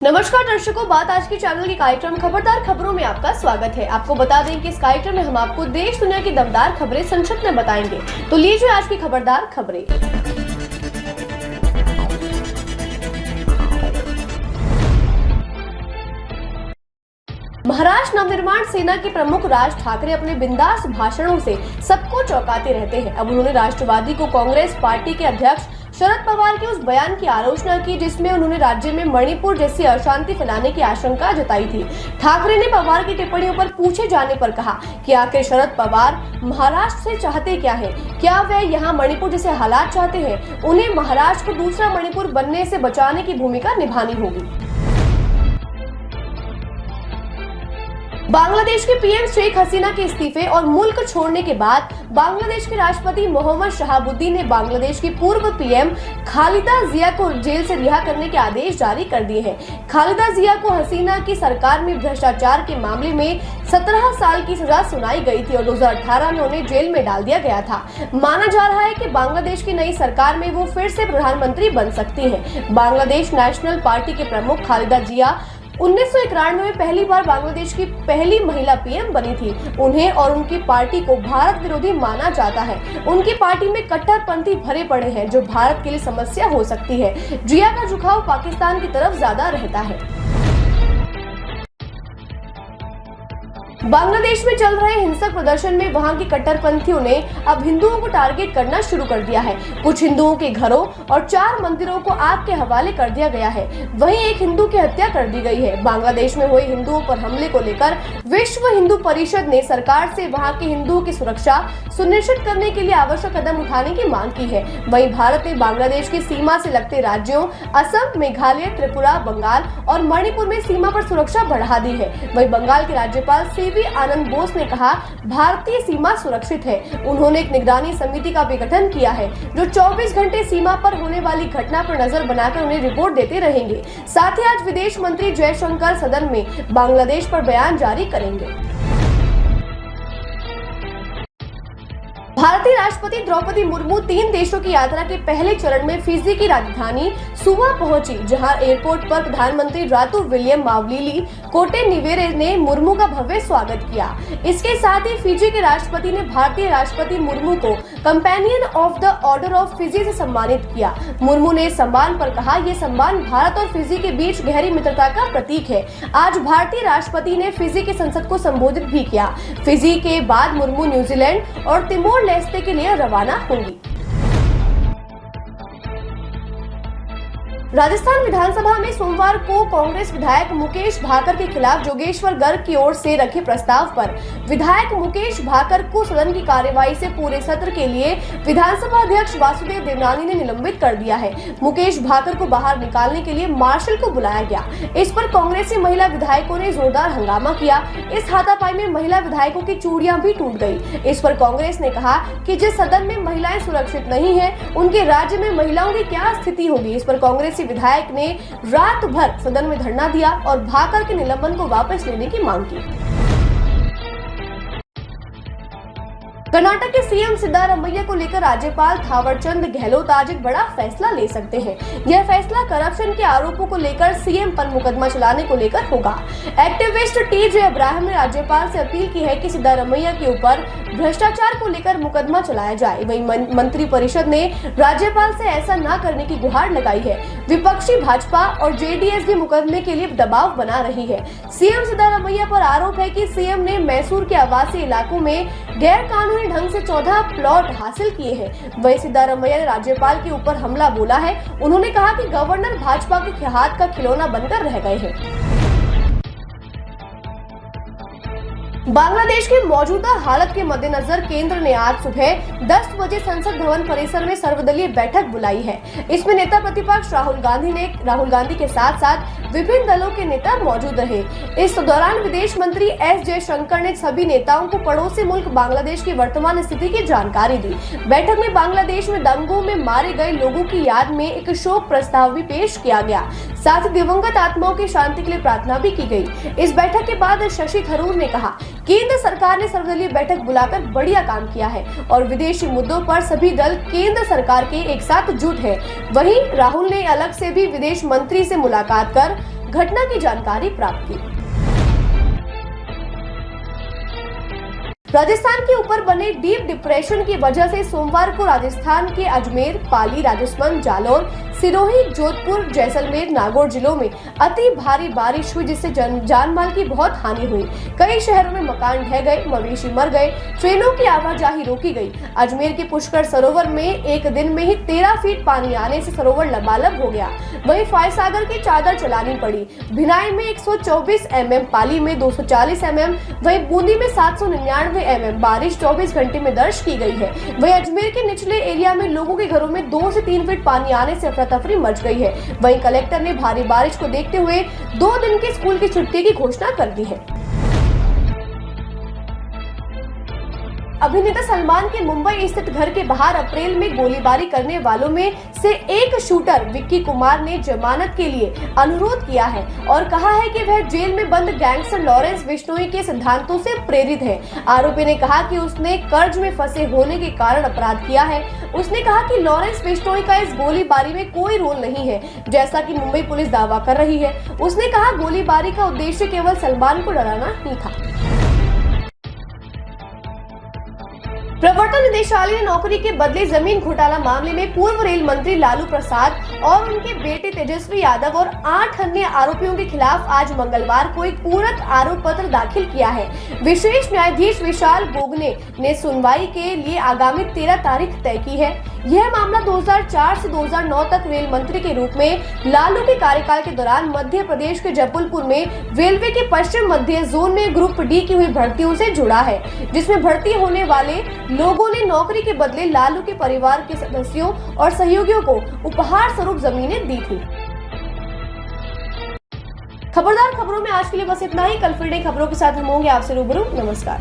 नमस्कार दर्शकों, बात आज के चैनल के कार्यक्रम खबरदार खबरों में आपका स्वागत है। आपको बता दें कि इस कार्यक्रम में हम आपको देश दुनिया की दमदार खबरें संक्षिप्त में बताएंगे। तो लीजिए आज की खबरदार खबरें। महाराष्ट्र नवनिर्माण सेना के प्रमुख राज ठाकरे अपने बिंदास भाषणों से सबको चौंकाते रहते हैं। अब उन्होंने राष्ट्रवादी को कांग्रेस पार्टी के अध्यक्ष शरद पवार के उस बयान की आलोचना की जिसमें उन्होंने राज्य में मणिपुर जैसी अशांति फैलाने की आशंका जताई थी। ठाकरे ने पवार की टिप्पणियों पर पूछे जाने पर कहा कि आखिर शरद पवार महाराष्ट्र से चाहते क्या है? क्या वे यहाँ मणिपुर जैसे हालात चाहते हैं? उन्हें महाराष्ट्र को दूसरा मणिपुर बनने से बचाने की भूमिका निभानी होगी। बांग्लादेश के पीएम शेख हसीना के इस्तीफे और मुल्क छोड़ने के बाद बांग्लादेश के राष्ट्रपति मोहम्मद शहाबुद्दीन ने बांग्लादेश की पूर्व पीएम खालिदा जिया को जेल से रिहा करने के आदेश जारी कर दिए हैं। खालिदा जिया को हसीना की सरकार में भ्रष्टाचार के मामले में 17 साल की सजा सुनाई गई थी और 2018 में उन्हें जेल में डाल दिया गया था। माना जा रहा है कि बांग्लादेश की नई सरकार में वो फिर से प्रधानमंत्री बन सकती है। बांग्लादेश नेशनल पार्टी के प्रमुख खालिदा जिया 1991 में पहली बार बांग्लादेश की पहली महिला पीएम बनी थी। उन्हें और उनकी पार्टी को भारत विरोधी माना जाता है। उनकी पार्टी में कट्टरपंथी भरे पड़े हैं जो भारत के लिए समस्या हो सकती है। जिया का झुकाव पाकिस्तान की तरफ ज्यादा रहता है। बांग्लादेश में चल रहे हिंसक प्रदर्शन में वहां के कट्टरपंथियों ने अब हिंदुओं को टारगेट करना शुरू कर दिया है। कुछ हिंदुओं के घरों और 4 मंदिरों को आग के हवाले कर दिया गया है। वहीं एक हिंदू की हत्या कर दी गई है। बांग्लादेश में हुए हिंदुओं पर हमले को लेकर विश्व हिंदू परिषद ने सरकार से वहां के हिंदुओं की सुरक्षा सुनिश्चित करने के लिए आवश्यक कदम उठाने की मांग की है। वहीं भारत ने बांग्लादेश की सीमा से लगते राज्यों असम, मेघालय, त्रिपुरा, बंगाल और मणिपुर में सीमा पर सुरक्षा बढ़ा दी है। वहीं बंगाल के राज्यपाल आनंद बोस ने कहा भारतीय सीमा सुरक्षित है। उन्होंने एक निगरानी समिति का भी गठन किया है जो 24 घंटे सीमा पर होने वाली घटना पर नजर बनाकर उन्हें रिपोर्ट देते रहेंगे। साथ ही आज विदेश मंत्री जयशंकर सदन में बांग्लादेश पर बयान जारी करेंगे। भारतीय राष्ट्रपति द्रौपदी मुर्मू 3 देशों की यात्रा के पहले चरण में फिजी की राजधानी सुवा पहुंची, जहां एयरपोर्ट पर प्रधानमंत्री रातू विलियम मावलीली कोटेनिवेरे ने मुर्मू का भव्य स्वागत किया। इसके साथ ही फिजी के राष्ट्रपति ने भारतीय राष्ट्रपति मुर्मू को companion of the order of Fiji से सम्मानित किया। मुर्मू ने इस सम्मान पर कहा, ये सम्मान भारत और फिजी के बीच गहरी मित्रता का प्रतीक है। आज भारतीय राष्ट्रपति ने फिजी की संसद को संबोधित भी किया। फिजी के बाद मुर्मू न्यूजीलैंड और तिमोर लेस्ते के लिए रवाना होंगी। राजस्थान विधानसभा में सोमवार को कांग्रेस विधायक मुकेश भाकर के खिलाफ जोगेश्वर गर्ग की ओर से रखे प्रस्ताव पर विधायक मुकेश भाकर को सदन की कार्यवाही से पूरे सत्र के लिए विधानसभा अध्यक्ष वासुदेव देवनानी ने निलंबित कर दिया है। मुकेश भाकर को बाहर निकालने के लिए मार्शल को बुलाया गया। इस पर कांग्रेसी महिला विधायकों ने जोरदार हंगामा किया। इस हाथापाई में महिला विधायकों की चूड़ियां भी टूट गई। इस पर कांग्रेस ने कहा कि जिस सदन में महिलाएं सुरक्षित नहीं है, उनके राज्य में महिलाओं की क्या स्थिति होगी। इस पर कांग्रेस विधायक ने रात भर सदन में धरना दिया और भाकर के निलंबन को वापस लेने की मांग की। कर्नाटक के सीएम सिद्धारमैया को लेकर राज्यपाल थावरचंद गहलोत आज एक बड़ा फैसला ले सकते हैं। यह फैसला करप्शन के आरोपों को लेकर सीएम पर मुकदमा चलाने को लेकर होगा। एक्टिविस्ट टी.जे. अब्राहम ने राज्यपाल से अपील की है कि सिद्धारमैया के ऊपर भ्रष्टाचार को लेकर मुकदमा चलाया जाए। वहीं मंत्री परिषद ने राज्यपाल से ऐसा न करने की गुहार लगाई है। विपक्षी भाजपा और जेडीएस भी मुकदमे के लिए दबाव बना रही है। सीएम सिद्धारमैया पर आरोप है कि सीएम ने मैसूर के आवासीय इलाकों में गैर कानूनी ढंग से 14 प्लॉट हासिल किए हैं। वही सिद्धारमैया ने राज्यपाल के ऊपर हमला बोला है। उन्होंने कहा कि गवर्नर भाजपा के हाथ का खिलौना बनकर रह गए हैं। बांग्लादेश की मौजूदा हालत के मद्देनजर केंद्र ने आज सुबह 10 बजे संसद भवन परिसर में सर्वदलीय बैठक बुलाई है। इसमें नेता प्रतिपक्ष राहुल गांधी के साथ साथ विभिन्न दलों के नेता मौजूद रहे। इस दौरान विदेश मंत्री एस जयशंकर ने सभी नेताओं को पड़ोसी मुल्क बांग्लादेश की वर्तमान स्थिति की जानकारी दी। बैठक में बांग्लादेश में दंगों में मारे गए लोगों की याद में एक शोक प्रस्ताव भी पेश किया गया। साथ ही दिवंगत आत्माओं की शांति के लिए प्रार्थना भी की गई। इस बैठक के बाद शशि थरूर ने कहा, केंद्र सरकार ने सर्वदलीय बैठक बुलाकर बढ़िया काम किया है और विदेशी मुद्दों पर सभी दल केंद्र सरकार के एक साथ जुट है। वहीं राहुल ने अलग से भी विदेश मंत्री से मुलाकात कर घटना की जानकारी प्राप्त की। राजस्थान के ऊपर बने डीप डिप्रेशन की वजह से सोमवार को राजस्थान के अजमेर, पाली, राजसमंद, जालौर, सिरोही, जोधपुर, जैसलमेर, नागौर जिलों में अति भारी बारिश हुई, जिससे जान माल की बहुत हानि हुई। कई शहरों में मकान ढह गए, मवेशी मर गए, ट्रेनों की आवाजाही रोकी गई। अजमेर के पुष्कर सरोवर में एक दिन में ही 13 फीट पानी आने से सरोवर लबालब हो गया। वहीं फायसागर की चादर चलानी पड़ी। भिनाई में 124 mm, पाली में 240 mm, वहीं बूंदी में 799 mm बारिश 24 घंटे में दर्ज की गई है। वहीं अजमेर के निचले एरिया में लोगों के घरों में 2 से 3 फीट पानी आने से अफरा तफरी मच गई है। वहीं कलेक्टर ने भारी बारिश को देखते हुए 2 दिन के स्कूल की छुट्टी की घोषणा कर दी है। अभिनेता सलमान के मुंबई स्थित घर के बाहर अप्रैल में गोलीबारी करने वालों में से एक शूटर विक्की कुमार ने जमानत के लिए अनुरोध किया है और कहा है कि वह जेल में बंद गैंगस्टर लॉरेंस बिश्नोई के सिद्धांतों से प्रेरित है। आरोपी ने कहा कि उसने कर्ज में फंसे होने के कारण अपराध किया है। उसने कहा कि लॉरेंस बिश्नोई का इस गोलीबारी में कोई रोल नहीं है, जैसा कि मुंबई पुलिस दावा कर रही है। उसने कहा गोलीबारी का उद्देश्य केवल सलमान को डराना ही था। प्रवर्तन निदेशालय ने नौकरी के बदले जमीन घोटाला मामले में पूर्व रेल मंत्री लालू प्रसाद और उनके बेटे तेजस्वी यादव और 8 अन्य आरोपियों के खिलाफ आज मंगलवार को एक पूरक आरोप पत्र दाखिल किया है। विशेष न्यायाधीश विशाल गोगने ने सुनवाई के लिए आगामी 13 तारीख तय की है। यह मामला 2004 से 2009 तक रेल मंत्री के रूप में लालू के कार्यकाल के दौरान मध्य प्रदेश के जबलपुर में रेलवे के पश्चिम मध्य जोन में ग्रुप डी की हुई भर्तियों से जुड़ा है, जिसमें भर्ती होने वाले लोगों ने नौकरी के बदले लालू के परिवार के सदस्यों और सहयोगियों को उपहार स्वरूप जमीनें दी थी। खबरदार खबरों में आज के लिए बस इतना ही। कल फिर नई खबरों के साथ हम होंगे आपसे रूबरू। नमस्कार।